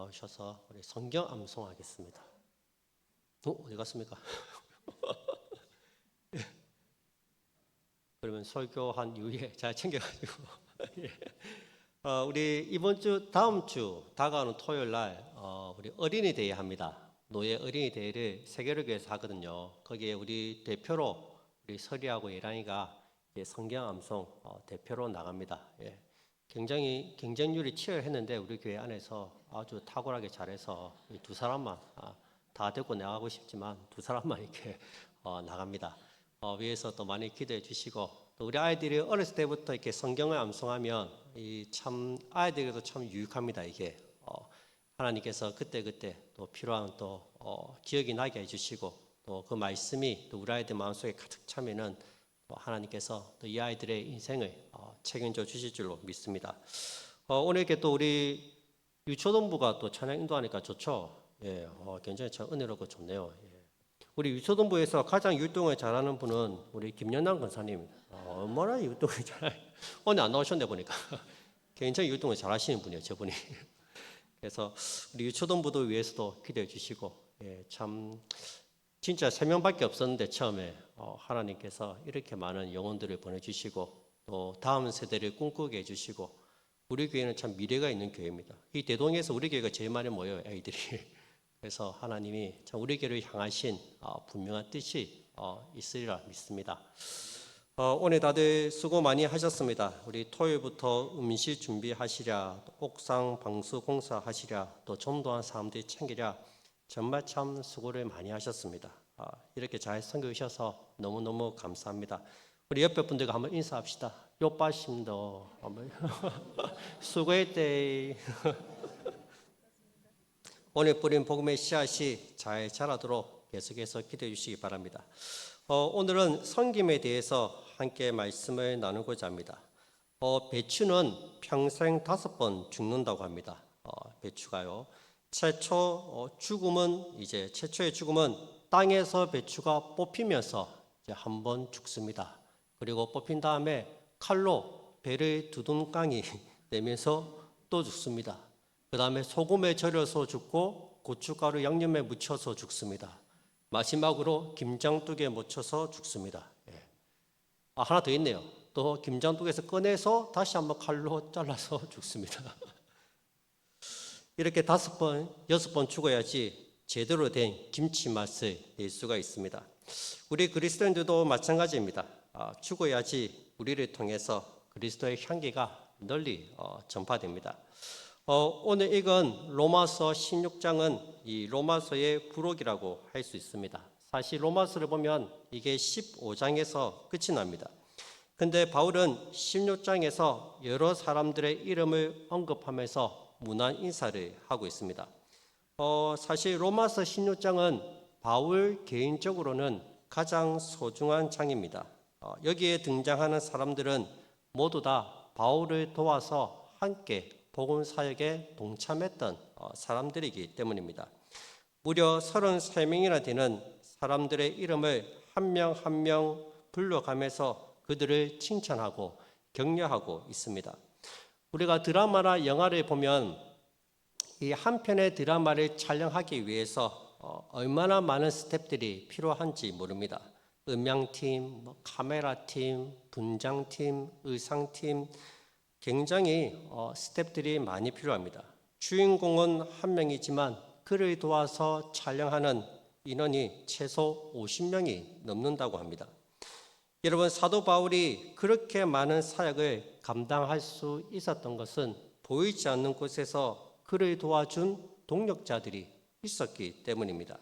나오셔서 우리 성경 암송하겠습니다. 어디 갔습니까? 그러면 설교한 이후에 잘 챙겨가지고 예. 우리 이번 주 다음 주 다가오는 토요일 날 우리 어린이 대회 합니다. 노예 어린이 대회를 세계로교에서 하거든요. 거기에 우리 대표로 우리 설이하고 예랑이가 성경 암송 대표로 나갑니다. 예. 굉장히 경쟁률이 치열했는데 우리 교회 안에서 아주 탁월하게 잘해서 이 두 사람만 다 데리고 나가고 싶지만 두 사람만 이렇게 나갑니다. 위에서 또 많이 기도해 주시고 또 우리 아이들이 어렸을 때부터 이렇게 성경을 암송하면 이 참 아이들에게도 참 유익합니다. 이게 하나님께서 그때 또 필요한 또 기억이 나게 해주시고 또 그 말씀이 또 우리 아이들 마음속에 가득 차면은 또 하나님께서 또 이 아이들의 인생을 책임져 주실 줄로 믿습니다. 오늘 이렇게 또 우리 유초동부가 또 찬양 인도하니까 좋죠. 예, 굉장히 참 은혜롭고 좋네요. 예. 우리 유초동부에서 가장 율동을 잘하는 분은 우리 김연남 권사님. 얼마나 율동을 오늘 안 나오셨네 보니까 굉장히 율동을 잘하시는 분이에요, 저분이. 그래서 우리 유초동부도 위해서도 기도해 주시고, 예, 참 진짜 3명밖에 없었는데 처음에 하나님께서 이렇게 많은 영혼들을 보내주시고 또 다음 세대를 꿈꾸게 해주시고 우리 교회는 참 미래가 있는 교회입니다. 이 대동에서 우리 교회가 제일 많이 모여요, 아이들이. 그래서 하나님이 참 우리 교회를 향하신 분명한 뜻이 있으리라 믿습니다. 오늘 다들 수고 많이 하셨습니다. 우리 토요일부터 음식 준비하시랴, 옥상 방수 공사 하시랴, 또 전도한 사람들 챙기랴, 정말 참 수고를 많이 하셨습니다. 이렇게 잘 섬겨주셔서 너무너무 감사합니다. 우리 옆에 분들과 한번 인사합시다. 요빠심도 한번 수고했대. 오늘 뿌린 복음의 씨앗이 잘 자라도록 계속해서 기도해 주시기 바랍니다. 오늘은 섬김에 대해서 함께 말씀을 나누고자 합니다. 배추는 평생 5번 죽는다고 합니다. 배추가요. 최초의 죽음은 땅에서 배추가 뽑히면서 이제 한 번 죽습니다. 그리고 뽑힌 다음에 칼로 배를 두둥강이 내면서 또 죽습니다. 그 다음에 소금에 절여서 죽고 고춧가루 양념에 묻혀서 죽습니다. 마지막으로 김장둑에 묻혀서 죽습니다. 예. 하나 더 있네요. 또 김장둑에서 꺼내서 다시 한번 칼로 잘라서 죽습니다. 이렇게 5번, 6번 죽어야지 제대로 된 김치 맛을 낼 수가 있습니다. 우리 그리스도인들도 마찬가지입니다. 죽어야지 우리를 통해서 그리스도의 향기가 널리 전파됩니다. 오늘 읽은 로마서 16장은 이 로마서의 부록이라고 할 수 있습니다. 사실 로마서를 보면 이게 15장에서 끝이 납니다. 근데 바울은 16장에서 여러 사람들의 이름을 언급하면서 문안 인사를 하고 있습니다. 사실 로마서 16장은 바울 개인적으로는 가장 소중한 장입니다. 여기에 등장하는 사람들은 모두 다 바울을 도와서 함께 복음 사역에 동참했던 사람들이기 때문입니다. 무려 33명이나 되는 사람들의 이름을 한 명 한 명 불러가면서 그들을 칭찬하고 격려하고 있습니다. 우리가 드라마나 영화를 보면 이 한 편의 드라마를 촬영하기 위해서 얼마나 많은 스태프들이 필요한지 모릅니다. 음향팀, 카메라팀, 분장팀, 의상팀 굉장히 스태프들이 많이 필요합니다. 주인공은 한 명이지만 그를 도와서 촬영하는 인원이 최소 50명이 넘는다고 합니다. 여러분, 사도 바울이 그렇게 많은 사역을 감당할 수 있었던 것은 보이지 않는 곳에서 그를 도와준 동력자들이 있었기 때문입니다.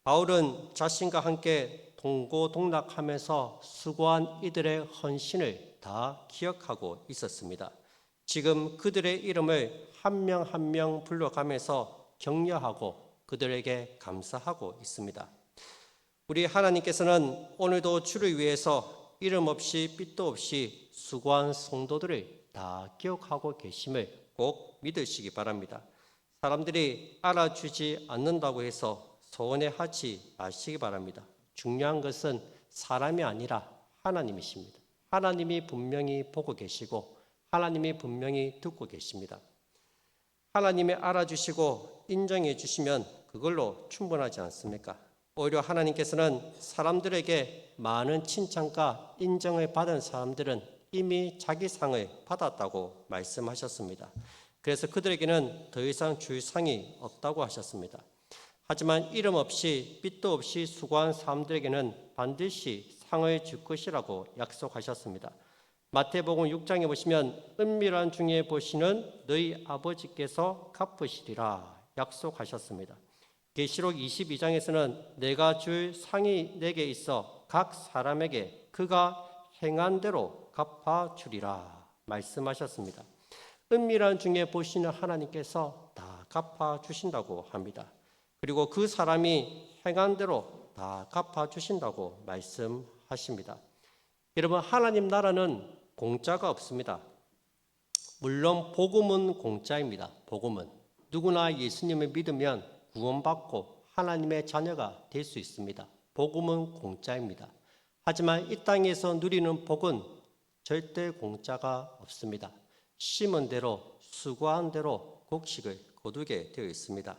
바울은 자신과 함께 동고동락하면서 수고한 이들의 헌신을 다 기억하고 있었습니다. 지금 그들의 이름을 한 명 한 명 불러가면서 격려하고 그들에게 감사하고 있습니다. 우리 하나님께서는 오늘도 주를 위해서 이름 없이 빛도 없이 수고한 성도들을 다 기억하고 계심을 꼭 믿으시기 바랍니다. 사람들이 알아주지 않는다고 해서 서운해하지 마시기 바랍니다. 중요한 것은 사람이 아니라 하나님이십니다. 하나님이 분명히 보고 계시고 하나님이 분명히 듣고 계십니다. 하나님이 알아주시고 인정해 주시면 그걸로 충분하지 않습니까? 오히려 하나님께서는 사람들에게 많은 칭찬과 인정을 받은 사람들은 이미 자기 상을 받았다고 말씀하셨습니다. 그래서 그들에게는 더 이상 줄 상이 없다고 하셨습니다. 하지만 이름 없이 빛도 없이 수고한 사람들에게는 반드시 상을 줄 것이라고 약속하셨습니다. 마태복음 6장에 보시면 은밀한 중에 보시는 너희 아버지께서 갚으시리라 약속하셨습니다. 계시록 22장에서는 내가 줄 상이 내게 있어 각 사람에게 그가 행한 대로 갚아주리라 말씀하셨습니다. 은밀한 중에 보시는 하나님께서 다 갚아주신다고 합니다. 그리고 그 사람이 행한 대로 다 갚아주신다고 말씀하십니다. 여러분, 하나님 나라는 공짜가 없습니다. 물론 복음은 공짜입니다. 복음은 누구나 예수님을 믿으면 구원받고 하나님의 자녀가 될 수 있습니다. 복음은 공짜입니다. 하지만 이 땅에서 누리는 복은 절대 공짜가 없습니다. 심은 대로 수고한 대로 곡식을 거두게 되어 있습니다.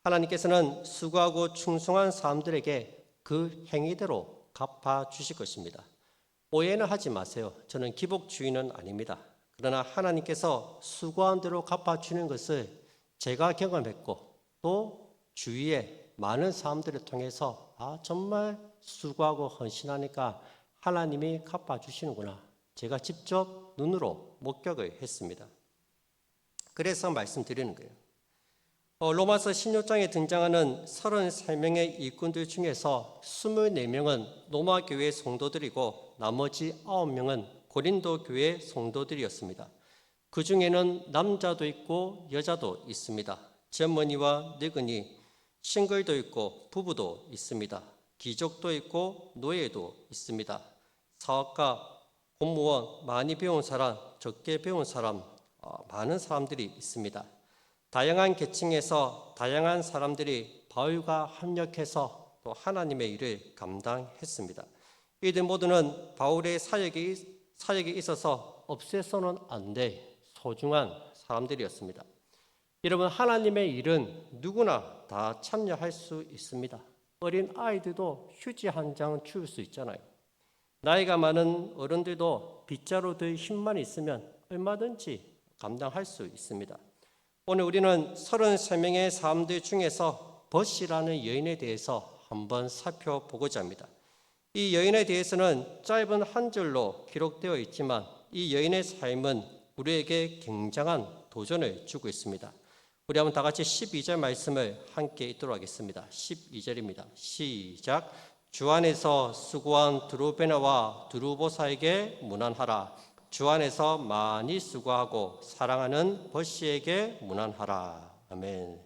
하나님께서는 수고하고 충성한 사람들에게 그 행위대로 갚아주실 것입니다. 오해는 하지 마세요. 저는 기복주의는 아닙니다. 그러나 하나님께서 수고한 대로 갚아주는 것을 제가 경험했고 또 주위에 많은 사람들을 통해서 정말 수고하고 헌신하니까 하나님이 갚아주시는구나. 제가 직접 눈으로 목격을 했습니다. 그래서 말씀드리는 거예요. 로마서 16장에 등장하는 33명의 일꾼들 중에서 24명은 로마 교회 성도들이고 나머지 9명은 고린도 교회 성도들이었습니다. 그 중에는 남자도 있고 여자도 있습니다. 젊은이와 늙은이, 싱글도 있고 부부도 있습니다. 귀족도 있고 노예도 있습니다. 사업가, 공무원, 많이 배운 사람, 적게 배운 사람, 많은 사람들이 있습니다. 다양한 계층에서 다양한 사람들이 바울과 협력해서 또 하나님의 일을 감당했습니다. 이들 모두는 바울의 사역에 있어서 없애서는 안 될 소중한 사람들이었습니다. 여러분, 하나님의 일은 누구나 다 참여할 수 있습니다. 어린 아이들도 휴지 한 장 치울 수 있잖아요. 나이가 많은 어른들도 빗자루 들 힘만 있으면 얼마든지 감당할 수 있습니다. 오늘 우리는 33명의 사람들 중에서 벗이라는 여인에 대해서 한번 살펴보고자 합니다. 이 여인에 대해서는 짧은 한 줄로 기록되어 있지만 이 여인의 삶은 우리에게 굉장한 도전을 주고 있습니다. 우리 한번 다 같이 12절 말씀을 함께 읽도록 하겠습니다. 12절입니다. 시작. 주 안에서 수고한 드루베나와 드루보사에게 문안하라. 주 안에서 많이 수고하고 사랑하는 버시에게 문안하라. 아멘.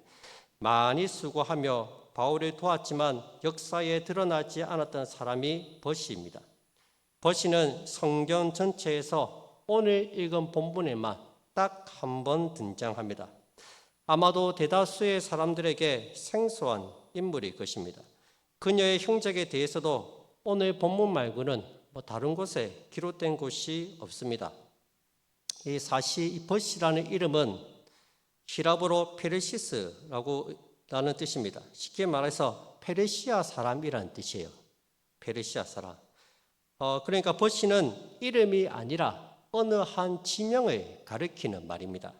많이 수고하며 바울을 도왔지만 역사에 드러나지 않았던 사람이 버시입니다. 버시는 성경 전체에서 오늘 읽은 본문에만 딱 한 번 등장합니다. 아마도 대다수의 사람들에게 생소한 인물일 것입니다. 그녀의 형적에 대해서도 오늘 본문 말고는 다른 곳에 기록된 곳이 없습니다. 이 사실 이 버시라는 이름은 히라보로 페르시스라는 뜻입니다. 쉽게 말해서 페르시아 사람이라는 뜻이에요. 페르시아 사람. 그러니까 버시는 이름이 아니라 어느 한 지명을 가리키는 말입니다.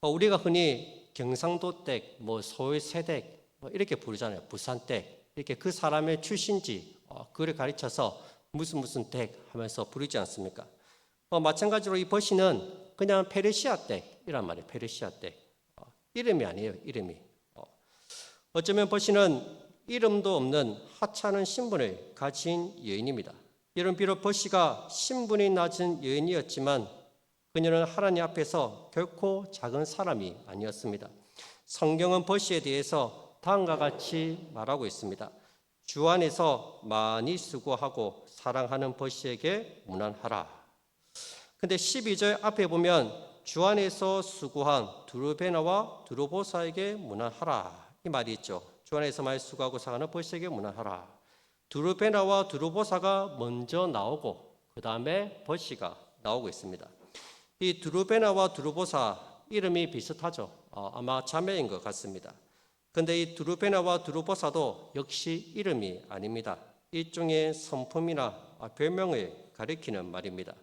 우리가 흔히 경상도 댁, 서울 세댁 이렇게 부르잖아요. 부산 댁 이렇게 그 사람의 출신지 그를 가르쳐서 무슨 댁 하면서 부르지 않습니까? 마찬가지로 이 버시는 그냥 페르시아 댁이란 말이에요. 페르시아 댁. 이름이 아니에요. 이름이. 어쩌면 버시는 이름도 없는 하찮은 신분을 가진 여인입니다. 여러분, 비록 버시가 신분이 낮은 여인이었지만 그녀는 하나님 앞에서 결코 작은 사람이 아니었습니다. 성경은 버시에 대해서 다음과 같이 말하고 있습니다. 주 안에서 많이 수고하고 사랑하는 버시에게 문안하라. 근데 12절 앞에 보면 주 안에서 수고한 드루베나와 드루보사에게 문안하라 이 말이 있죠. 주 안에서 많이 수고하고 사랑하는 버시에게 문안하라. 드루베나와 드루보사가 먼저 나오고 그 다음에 버시가 나오고 있습니다. 이 드루베나와 드루보사 이름이 비슷하죠. 아마 자매인 것 같습니다. 근데 이 드루베나와 드루보사도 역시 이름이 아닙니다. 일종의 성품이나 별명을 가리키는 말입니다.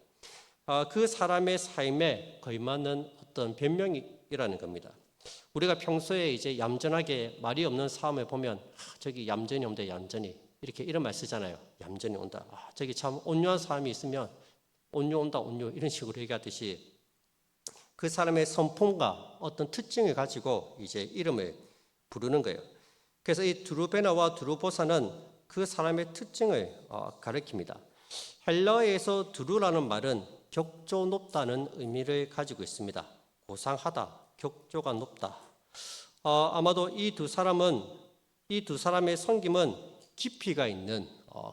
그 사람의 삶에 걸맞는 어떤 변명이라는 겁니다. 우리가 평소에 이제 얌전하게 말이 없는 사람을 보면 저기 얌전히 온다 얌전히 이렇게 이런 말 쓰잖아요. 얌전히 온다. 저기 참 온유한 사람이 있으면 온유 온다 온유 이런 식으로 얘기하듯이 그 사람의 성품과 어떤 특징을 가지고 이제 이름을 부르는 거예요. 그래서 이 드루베나와 드루보사는 그 사람의 특징을 가리킵니다. 헬라어에서 드루라는 말은 격조 높다는 의미를 가지고 있습니다. 고상하다, 격조가 높다. 아마도 이 두 사람의 섬김은 깊이가 있는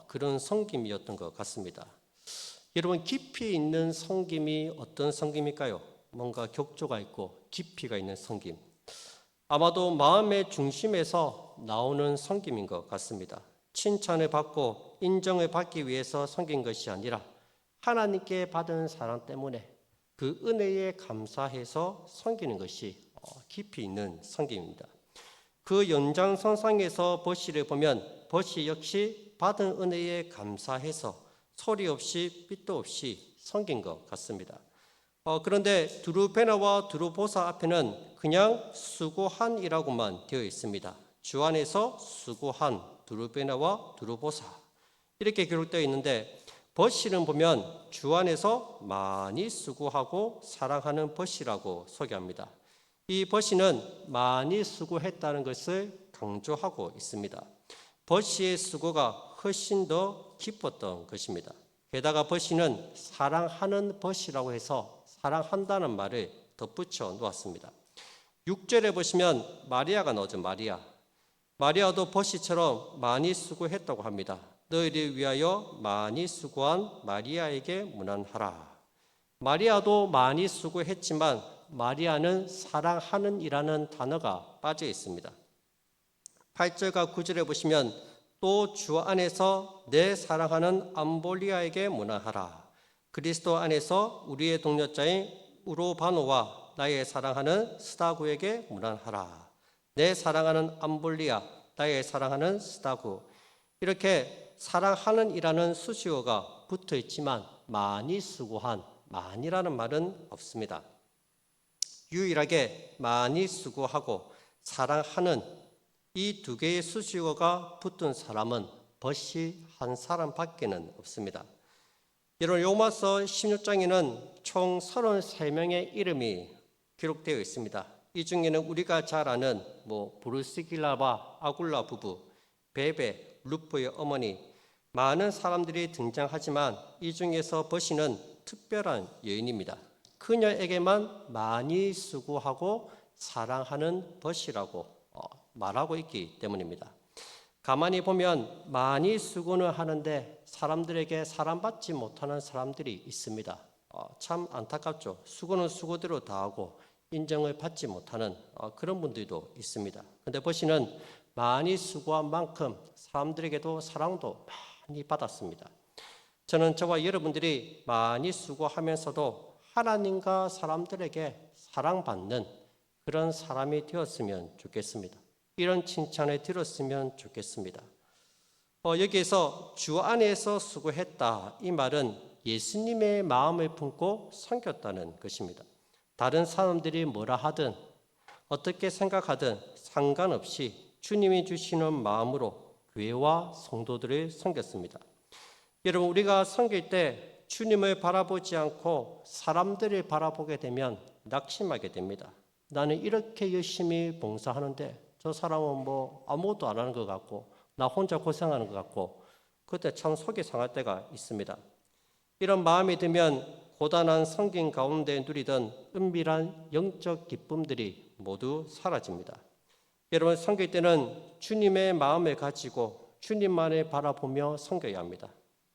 그런 섬김이었던 것 같습니다. 여러분, 깊이 있는 섬김이 어떤 섬김일까요? 뭔가 격조가 있고 깊이가 있는 섬김. 아마도 마음의 중심에서 나오는 섬김인 것 같습니다. 칭찬을 받고 인정을 받기 위해서 섬긴 것이 아니라 하나님께 받은 사랑 때문에 그 은혜에 감사해서 섬기는 것이 깊이 있는 섬김입니다. 그 연장선상에서 버시를 보면 버시 역시 받은 은혜에 감사해서 소리 없이 삐도 없이 섬긴 것 같습니다. 그런데 드루베나와 드루보사 앞에는 그냥 수고한이라고만 되어 있습니다. 주 안에서 수고한 드루베나와 드루보사 이렇게 기록되어 있는데 버시는 보면 주 안에서 많이 수고하고 사랑하는 버시라고 소개합니다. 이 버시는 많이 수고했다는 것을 강조하고 있습니다. 버시의 수고가 훨씬 더 깊었던 것입니다. 게다가 버시는 사랑하는 버시라고 해서 사랑한다는 말을 덧붙여 놓았습니다. 6절에 보시면 마리아가 나오죠. 마리아도 버시처럼 많이 수고했다고 합니다. 너희를 위하여 많이 수고한 마리아에게 문안하라. 마리아도 많이 수고했지만 마리아는 사랑하는 이라는 단어가 빠져 있습니다. 8절과 9절에 보시면 또 주 안에서 내 사랑하는 암볼리아에게 문안하라. 그리스도 안에서 우리의 동역자인 우로바노와 나의 사랑하는 스다구에게 문안하라. 내 사랑하는 암볼리아, 나의 사랑하는 스다구. 이렇게 사랑하는 이라는 수식어가 붙어 있지만 많이 수고한, 많이라는 말은 없습니다. 유일하게 많이 수고하고 사랑하는 이 두 개의 수식어가 붙은 사람은 버시 한 사람밖에는 없습니다. 여러분, 로마서 16장에는 총 33명의 이름이 기록되어 있습니다. 이 중에는 우리가 잘 아는 브루스길라와 아굴라 부부, 베베, 루프의 어머니 많은 사람들이 등장하지만 이 중에서 버시는 특별한 여인입니다. 그녀에게만 많이 수고하고 사랑하는 버시라고 말하고 있기 때문입니다. 가만히 보면 많이 수고는 하는데 사람들에게 사랑받지 못하는 사람들이 있습니다. 참 안타깝죠. 수고는 수고대로 다하고 인정을 받지 못하는 그런 분들도 있습니다. 그런데 버시는 많이 수고한 만큼 사람들에게도 사랑도 많이 받았습니다. 저는 저와 여러분들이 많이 수고하면서도 하나님과 사람들에게 사랑받는 그런 사람이 되었으면 좋겠습니다. 이런 칭찬을 들었으면 좋겠습니다. 여기에서 주 안에서 수고했다 이 말은 예수님의 마음을 품고 섬겼다는 것입니다. 다른 사람들이 뭐라 하든 어떻게 생각하든 상관없이 주님이 주시는 마음으로 교회와 성도들을 섬겼습니다. 여러분, 우리가 섬길 때 주님을 바라보지 않고 사람들을 바라보게 되면 낙심하게 됩니다. 나는 이렇게 열심히 봉사하는데 저 사람은 아무것도 안 하는 것 같고 나 혼자 고생하는 것 같고 그때 참 속이 상할 때가 있습니다. 이런 마음이 들면 고단한 섬김 가운데 누리던 은밀한 영적 기쁨들이 모두 사라집니다. 여러분, 섬길 때는 주님의 마음을 가지고 주님만을 바라보며 섬겨야 합니다.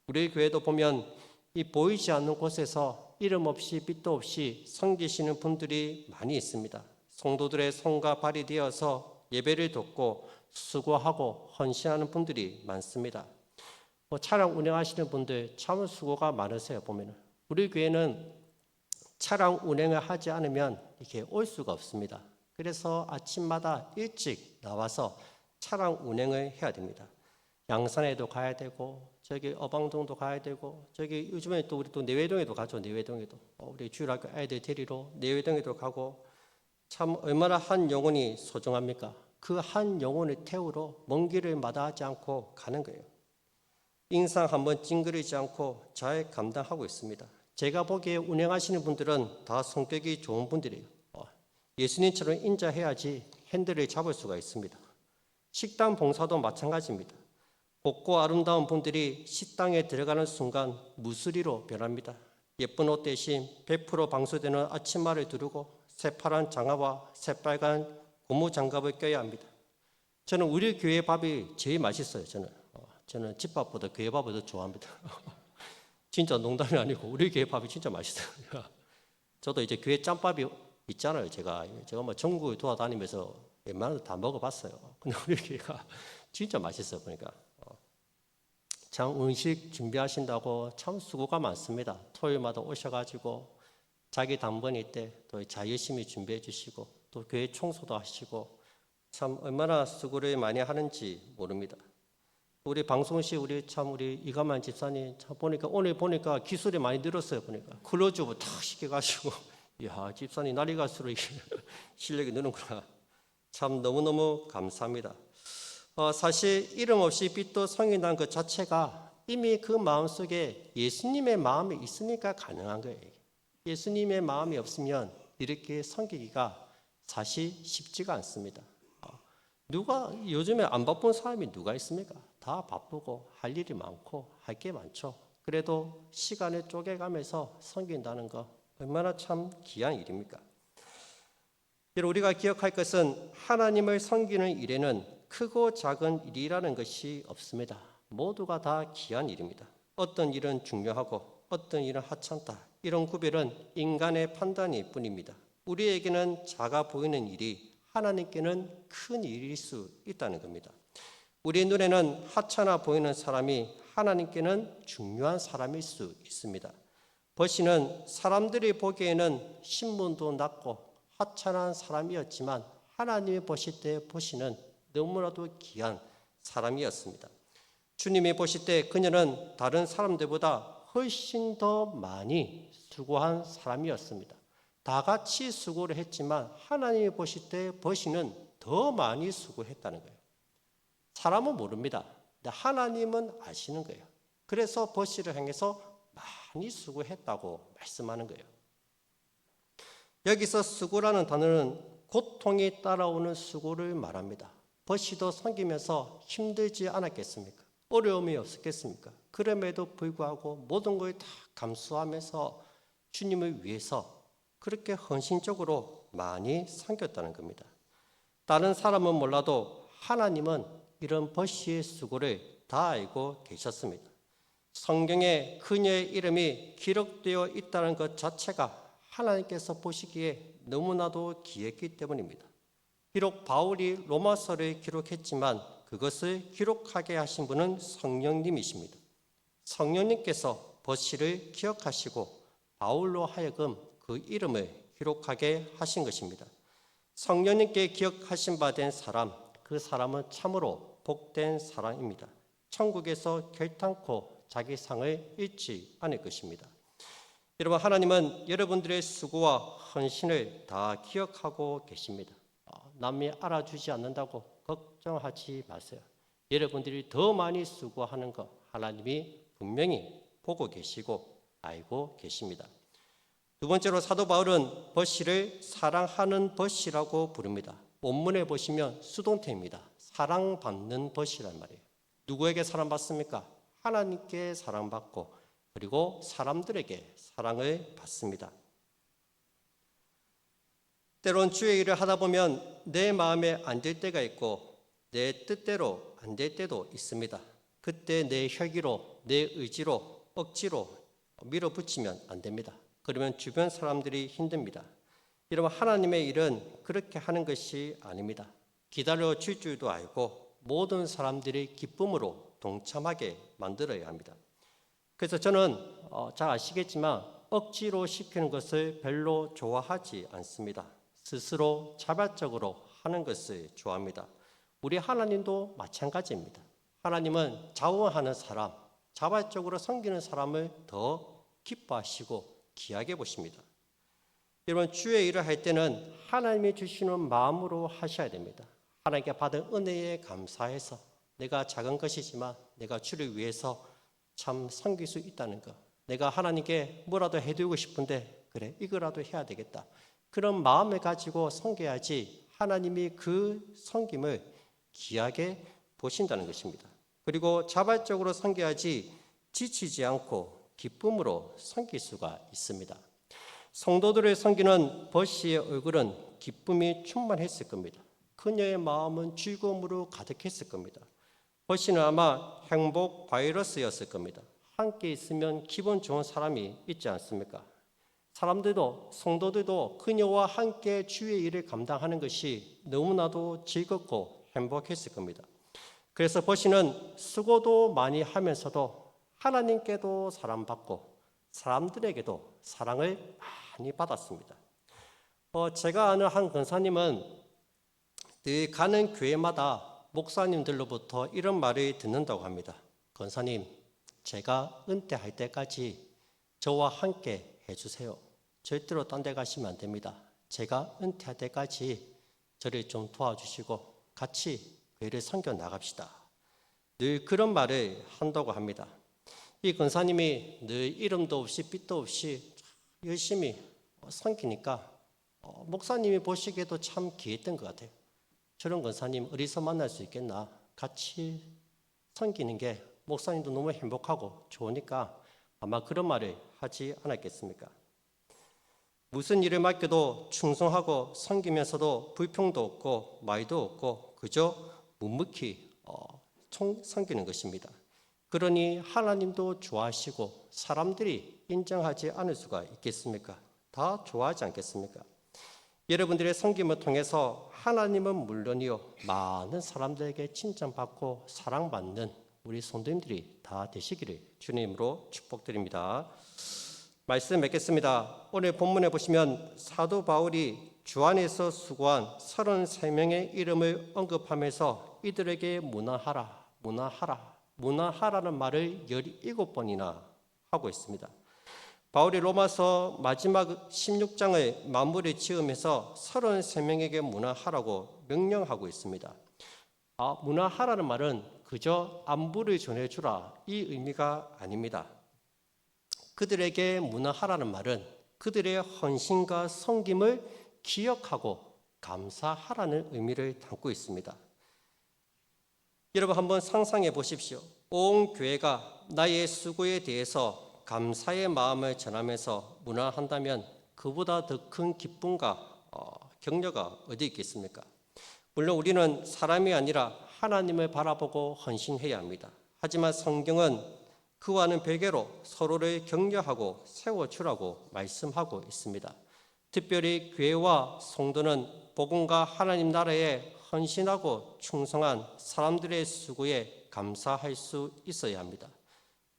우리 교회도 보면 이 보이지 않는 곳에서 이름 없이 빛도 없이 섬기시는 분들이 많이 있습니다. 성도들의 손과 발이 되어서 예배를 돕고 수고하고 헌신하는 분들이 많습니다. 차량 운행하시는 분들 참 수고가 많으세요. 보면은 우리 교회는 차량 운행을 하지 않으면 이렇게 올 수가 없습니다. 그래서 아침마다 일찍 나와서 차량 운행을 해야 됩니다. 양산에도 가야 되고 저기 어방동도 가야 되고 저기 요즘에 또 우리 또 내외동에도 가죠. 내외동에도 우리 주일학교 아이들 데리러 내외동에도 가고 참 얼마나 한 영혼이 소중합니까? 그 한 영혼을 태우러 먼 길을 마다하지 않고 가는 거예요. 인상 한번 찡그리지 않고 잘 감당하고 있습니다. 제가 보기에 운행하시는 분들은 다 성격이 좋은 분들이에요. 예수님처럼 인자해야지 핸들을 잡을 수가 있습니다. 식당 봉사도 마찬가지입니다. 곱고 아름다운 분들이 식당에 들어가는 순간 무수리로 변합니다. 예쁜 옷 대신 100% 방수되는 아침마를 두르고 새파란 장화와 새빨간 고무 장갑을 껴야 합니다. 저는 우리 교회 밥이 제일 맛있어요. 저는 집밥보다 교회 밥을 더 좋아합니다. 진짜 농담이 아니고 우리 교회 밥이 진짜 맛있어요. 저도 이제 교회 짬밥이 있잖아요. 제가 뭐 전국을 돌아다니면서 웬만해서 다 먹어봤어요. 근데 우리 교회가 진짜 맛있어요. 보니까 참 음식 준비하신다고 참 수고가 많습니다. 토요일마다 오셔가지고 자기 당번일 때 또 열심히 준비해 주시고 또 교회 청소도 하시고 참 얼마나 수고를 많이 하는지 모릅니다. 우리 방송실 우리 이가만 집사님 참 오늘 보니까 기술이 많이 늘었어요. 보니까 클로즈업 탁 시켜가지고 이야 집사님 날이 갈수록 실력이 느는구나. 참 너무너무 감사합니다. 사실 이름 없이 빛도 성이 난 그 자체가 이미 그 마음속에 예수님의 마음이 있으니까 가능한 거예요. 예수님의 마음이 없으면 이렇게 섬기기가 사실 쉽지가 않습니다. 누가 요즘에 안 바쁜 사람이 누가 있습니까? 다 바쁘고 할 일이 많고 할 게 많죠. 그래도 시간을 쪼개가면서 섬긴다는 거 얼마나 참 귀한 일입니까? 우리가 기억할 것은 하나님을 섬기는 일에는 크고 작은 일이라는 것이 없습니다. 모두가 다 귀한 일입니다. 어떤 일은 중요하고 어떤 일은 하찮다. 이런 구별은 인간의 판단일 뿐입니다. 우리에게는 작아 보이는 일이 하나님께는 큰 일일 수 있다는 겁니다. 우리 눈에는 하찮아 보이는 사람이 하나님께는 중요한 사람일 수 있습니다. 버시는 사람들이 보기에는 신분도 낮고 하찮은 사람이었지만 하나님이 보실 때 버시는 너무나도 귀한 사람이었습니다. 주님이 보실 때 그녀는 다른 사람들보다 훨씬 더 많이 수고한 사람이었습니다. 다 같이 수고를 했지만 하나님이 보실 때 버시는 더 많이 수고했다는 거예요. 사람은 모릅니다. 근데 하나님은 아시는 거예요. 그래서 버시를 향해서 많이 수고했다고 말씀하는 거예요. 여기서 수고라는 단어는 고통이 따라오는 수고를 말합니다. 버시도 섬기면서 힘들지 않았겠습니까? 어려움이 없었겠습니까? 그럼에도 불구하고 모든 걸 다 감수하면서 주님을 위해서 그렇게 헌신적으로 많이 섬겼다는 겁니다. 다른 사람은 몰라도 하나님은 이런 버시의 수고를 다 알고 계셨습니다. 성경에 그녀의 이름이 기록되어 있다는 것 자체가 하나님께서 보시기에 너무나도 귀했기 때문입니다. 비록 바울이 로마서를 기록했지만 그것을 기록하게 하신 분은 성령님이십니다. 성령님께서 버시를 기억하시고 바울로 하여금 그 이름을 기록하게 하신 것입니다. 성령님께 기억하신 바 된 사람, 그 사람은 참으로 복된 사람입니다. 천국에서 결탄코 자기 상을 잃지 않을 것입니다. 여러분, 하나님은 여러분들의 수고와 헌신을 다 기억하고 계십니다. 남이 알아주지 않는다고 걱정하지 마세요. 여러분들이 더 많이 수고하는 것 하나님이 분명히 보고 계시고 알고 계십니다. 두 번째로 사도 바울은 버시를 사랑하는 버시라고 부릅니다. 원문에 보시면 수동태입니다. 사랑받는 버시란 말이에요. 누구에게 사랑받습니까? 하나님께 사랑받고 그리고 사람들에게 사랑을 받습니다. 때론 주의 일을 하다 보면 내 마음에 안 될 때가 있고 내 뜻대로 안 될 때도 있습니다. 그때 내 혈기로 내 의지로 억지로 밀어붙이면 안 됩니다. 그러면 주변 사람들이 힘듭니다. 여러분, 하나님의 일은 그렇게 하는 것이 아닙니다. 기다려 줄 줄도 알고 모든 사람들이 기쁨으로 동참하게 만들어야 합니다. 그래서 저는 잘 아시겠지만 억지로 시키는 것을 별로 좋아하지 않습니다. 스스로 자발적으로 하는 것을 좋아합니다. 우리 하나님도 마찬가지입니다. 하나님은 자원하는 사람, 자발적으로 섬기는 사람을 더 기뻐하시고 귀하게 보십니다. 여러분, 주의 일을 할 때는 하나님이 주시는 마음으로 하셔야 됩니다. 하나님께 받은 은혜에 감사해서 내가 작은 것이지만 내가 주를 위해서 참 섬길 수 있다는 것, 내가 하나님께 뭐라도 해드리고 싶은데 그래 이거라도 해야 되겠다, 그런 마음을 가지고 섬겨야지 하나님이 그 섬김을 귀하게 보신다는 것입니다. 그리고 자발적으로 섬겨야지 지치지 않고 기쁨으로 섬길 수가 있습니다. 성도들을 섬기는 버시의 얼굴은 기쁨이 충만했을 겁니다. 그녀의 마음은 즐거움으로 가득했을 겁니다. 버시는 아마 행복 바이러스였을 겁니다. 함께 있으면 기분 좋은 사람이 있지 않습니까? 사람들도, 성도들도 그녀와 함께 주의 일을 감당하는 것이 너무나도 즐겁고 행복했을 겁니다. 그래서 버시는 수고도 많이 하면서도 하나님께도 사랑받고 사람들에게도 사랑을 많이 받았습니다. 제가 아는 한 권사님은 늘 가는 교회마다 목사님들로부터 이런 말을 듣는다고 합니다. 권사님, 제가 은퇴할 때까지 저와 함께 해주세요. 절대로 딴 데 가시면 안 됩니다. 제가 은퇴할 때까지 저를 좀 도와주시고 같이 교회를 섬겨 나갑시다. 늘 그런 말을 한다고 합니다. 이 권사님이 늘 이름도 없이 빛도 없이 열심히 섬기니까 목사님이 보시기에도 참 귀했던 것 같아요. 저런 권사님 어디서 만날 수 있겠나? 같이 섬기는 게 목사님도 너무 행복하고 좋으니까 아마 그런 말을 하지 않았겠습니까? 무슨 일을 맡겨도 충성하고 섬기면서도 불평도 없고 말도 없고 그저 묵묵히 섬기는 것입니다. 그러니 하나님도 좋아하시고 사람들이 인정하지 않을 수가 있겠습니까? 다 좋아하지 않겠습니까? 여러분들의 섬김을 통해서 하나님은 물론이요 많은 사람들에게 칭찬받고 사랑받는 우리 성도님들이 다 되시기를 주님으로 축복드립니다. 말씀 맺겠습니다. 오늘 본문에 보시면 사도 바울이 주 안에서 수고한 33명의 이름을 언급하면서 이들에게 문안하라, 문안하라, 문안하라는 말을 17번이나 하고 있습니다. 바울이 로마서 마지막 16장을 마무리 지으면서 33명에게 문안하라고 명령하고 있습니다. 문안하라는 말은 그저 안부를 전해주라 이 의미가 아닙니다. 그들에게 문안하라는 말은 그들의 헌신과 섬김을 기억하고 감사하라는 의미를 담고 있습니다. 여러분 한번 상상해 보십시오. 온 교회가 나의 수고에 대해서 감사의 마음을 전하면서 문안한다면 그보다 더 큰 기쁨과 격려가 어디 있겠습니까? 물론 우리는 사람이 아니라 하나님을 바라보고 헌신해야 합니다. 하지만 성경은 그와는 별개로 서로를 격려하고 세워주라고 말씀하고 있습니다. 특별히 교회와 성도는 복음과 하나님 나라에 헌신하고 충성한 사람들의 수고에 감사할 수 있어야 합니다.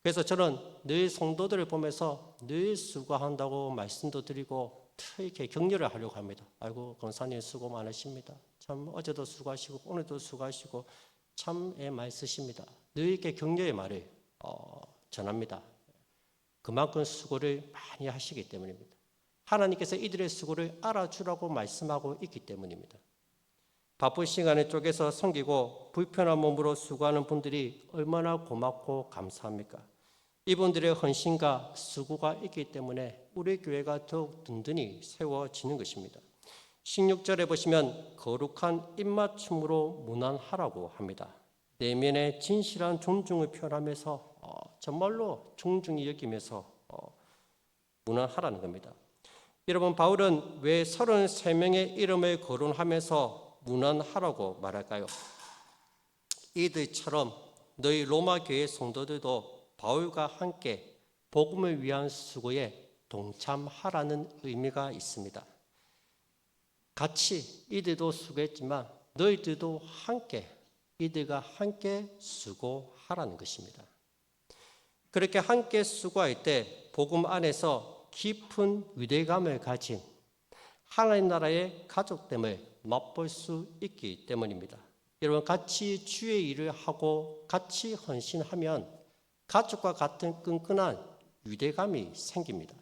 그래서 저는 늘 성도들을 보면서 늘 수고한다고 말씀도 드리고 이렇게 격려를 하려고 합니다. 아이고 권사님 수고 많으십니다. 참 어제도 수고하시고 오늘도 수고하시고 참 많이 쓰십니다. 늘 이렇게 격려의 말을 전합니다. 그만큼 수고를 많이 하시기 때문입니다. 하나님께서 이들의 수고를 알아주라고 말씀하고 있기 때문입니다. 바쁜 시간에 쪼개서 섬기고 불편한 몸으로 수고하는 분들이 얼마나 고맙고 감사합니까? 이분들의 헌신과 수고가 있기 때문에 우리 교회가 더욱 든든히 세워지는 것입니다. 16절에 보시면 거룩한 입맞춤으로 문안하라고 합니다. 내면의 진실한 존중을 표현하면서 정말로 존중히 여기면서 문안하라는 겁니다. 여러분 바울은 왜 33명의 이름을 거론하면서 문안하라고 말할까요? 이들처럼 너희 로마 교회 성도들도 바울과 함께 복음을 위한 수고에 동참하라는 의미가 있습니다. 같이 이들도 수고했지만 너희들도 함께 이들과 함께 수고하라는 것입니다. 그렇게 함께 수고할 때 복음 안에서 깊은 위대감을 가진 하나님 나라의 가족됨을 맛볼 수 있기 때문입니다. 여러분, 같이 주의 일을 하고 같이 헌신하면 가족과 같은 끈끈한 유대감이 생깁니다.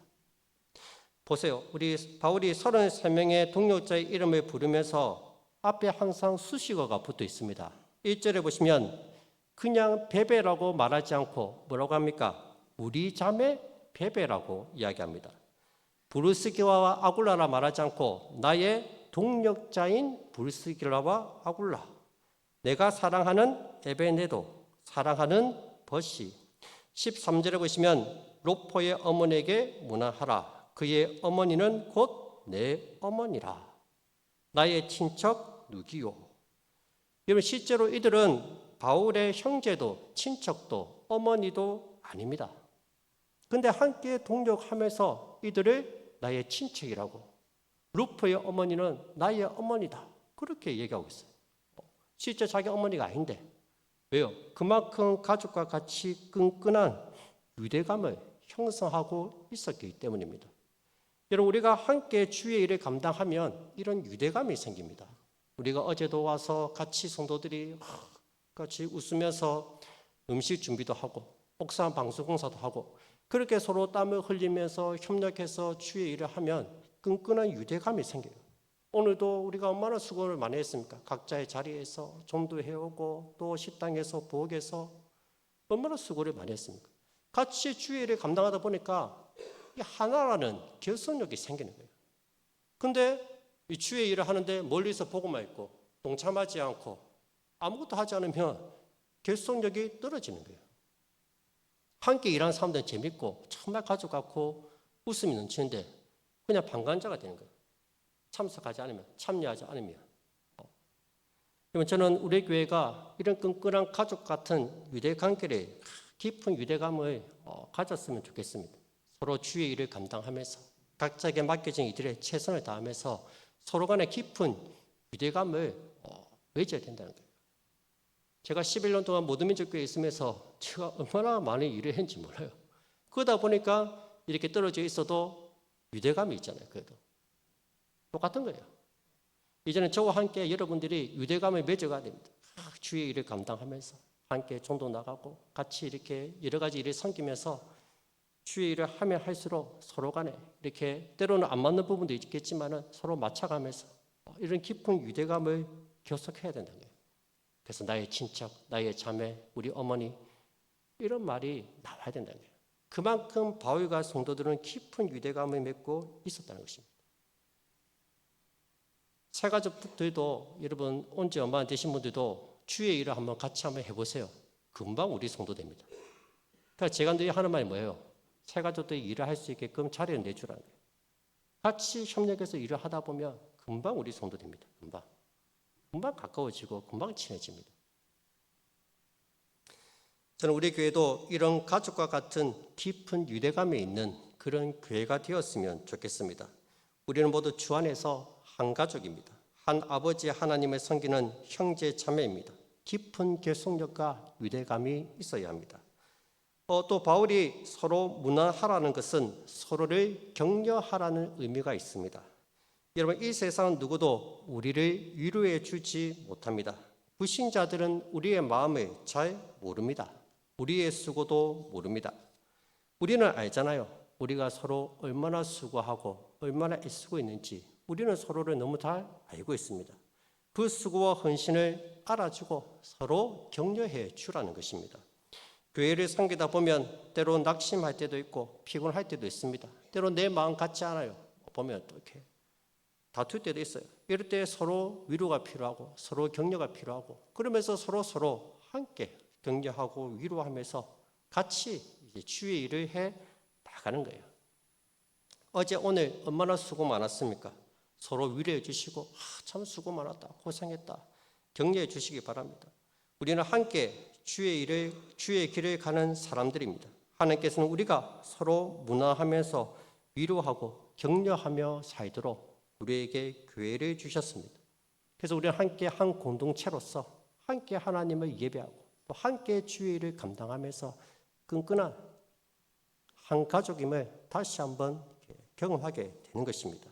보세요. 우리 바울이 33명의 동역자의 이름을 부르면서 앞에 항상 수식어가 붙어 있습니다. 1절에 보시면 그냥 베베라고 말하지 않고 뭐라고 합니까? 우리 자매 베베라고 이야기합니다. 브루스기라와 아굴라라 말하지 않고 나의 동역자인 브루스기라와 아굴라, 내가 사랑하는 에베네도, 사랑하는 버시. 13절에 보시면 로포의 어머니에게 문안하라. 그의 어머니는 곧 내 어머니라. 나의 친척 누기요. 여러분, 실제로 이들은 바울의 형제도 친척도 어머니도 아닙니다. 근데 함께 동역하면서 이들을 나의 친척이라고, 루프의 어머니는 나의 어머니다, 그렇게 얘기하고 있어요. 실제 자기 어머니가 아닌데. 왜요? 그만큼 가족과 같이 끈끈한 유대감을 형성하고 있었기 때문입니다. 여러분, 우리가 함께 주의 일을 감당하면 이런 유대감이 생깁니다. 우리가 어제도 와서 같이 성도들이 같이 웃으면서 음식 준비도 하고 옥상 방수공사도 하고 그렇게 서로 땀을 흘리면서 협력해서 주의 일을 하면 끈끈한 유대감이 생겨요. 오늘도 우리가 얼마나 수고를 많이 했습니까? 각자의 자리에서 전도해오고 또 식당에서 부엌에서 얼마나 수고를 많이 했습니까? 같이 주의 일을 감당하다 보니까 이 하나라는 결속력이 생기는 거예요. 근데 이 주의 일을 하는데 멀리서 보고만 있고 동참하지 않고 아무것도 하지 않으면 결속력이 떨어지는 거예요. 함께 일하는 사람들은 재밌고 정말 가족 같고 웃음이 넘치는데 그냥 방관자가 되는 거예요. 참석하지 않으면, 참여하지 않으면. 저는 우리 교회가 이런 끈끈한 가족 같은 유대관계를, 깊은 유대감을 가졌으면 좋겠습니다. 서로 주의 일을 감당하면서 각자에게 맡겨진 이들의 최선을 다하면서 서로 간에 깊은 유대감을 맺어야 된다는 거예요. 제가 11년 동안 모든민족교회에 있으면서 제가 얼마나 많은 일을 했는지 몰라요. 그러다 보니까 이렇게 떨어져 있어도 유대감이 있잖아요. 그래도 똑같은 거예요. 이제는 저와 함께 여러분들이 유대감을 맺어가야 됩니다. 주의 일을 감당하면서 함께 전도 나가고 같이 이렇게 여러 가지 일을 섬기면서 주의 일을 하면 할수록 서로 간에 이렇게 때로는 안 맞는 부분도 있겠지만 서로 맞춰가면서 이런 깊은 유대감을 교섭해야 된다는 거예요. 그래서 나의 친척, 나의 자매, 우리 어머니 이런 말이 나와야 된다는 거예요. 그만큼 바울과 성도들은 깊은 유대감을 맺고 있었다는 것입니다. 새가족들도 여러분 온 지 얼마 안 되신 분들도 주의 일을 한번 같이 한번 해보세요. 금방 우리 성도 됩니다. 그러니까 제가 늘 하는 말이 뭐예요? 새가족들이 일을 할 수 있게끔 자리를 내주라는 거예요. 같이 협력해서 일을 하다 보면 금방 우리 성도 됩니다. 금방 가까워지고 금방 친해집니다. 저는 우리 교회도 이런 가족과 같은 깊은 유대감이 있는 그런 교회가 되었으면 좋겠습니다. 우리는 모두 주 안에서 한 가족입니다. 한 아버지 하나님을 섬기는 형제 자매입니다. 깊은 결속력과 유대감이 있어야 합니다. 또 바울이 서로 문안하라는 것은 서로를 격려하라는 의미가 있습니다. 여러분, 이 세상 누구도 우리를 위로해 주지 못합니다. 불신자들은 우리의 마음을 잘 모릅니다. 우리의 수고도 모릅니다. 우리는 알잖아요. 우리가 서로 얼마나 수고하고 얼마나 애쓰고 있는지 우리는 서로를 너무 잘 알고 있습니다. 그 수고와 헌신을 알아주고 서로 격려해 주라는 것입니다. 교회를 섬기다 보면 때로 낙심할 때도 있고 피곤할 때도 있습니다. 때로 내 마음 같지 않아요. 보면 또 이렇게 다툴 때도 있어요. 이럴 때 서로 위로가 필요하고 서로 격려가 필요하고 그러면서 서로 함께 격려하고 위로하면서 같이 이제 주의 일을 해 나가는 거예요. 어제 오늘 얼마나 수고 많았습니까? 서로 위로해 주시고 참 수고 많았다, 고생했다 격려해 주시기 바랍니다. 우리는 함께 주의 길을 가는 사람들입니다. 하나님께서는 우리가 서로 문화하면서 위로하고 격려하며 살도록 우리에게 교회를 주셨습니다. 그래서 우리는 함께 한 공동체로서 함께 하나님을 예배하고 또 함께 주의 일을 감당하면서 끈끈한 한 가족임을 다시 한번 경험하게 되는 것입니다.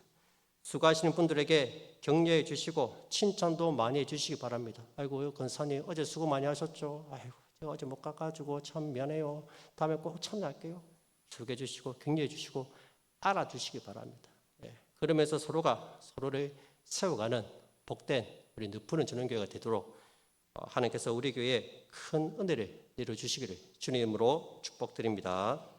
수고하시는 분들에게 격려해 주시고 칭찬도 많이 해 주시기 바랍니다. 아이고 권사님 어제 수고 많이 하셨죠. 아이고 제가 어제 못 가가지고 참 미안해요. 다음에 꼭 참여할게요. 소개해 주시고 격려해 주시고 알아주시기 바랍니다. 예. 그러면서 서로가 서로를 세워가는 복된 우리 누푸른 전원교회가 되도록 하나님께서 우리 교회에 큰 은혜를 내려주시기를 주님으로 축복드립니다.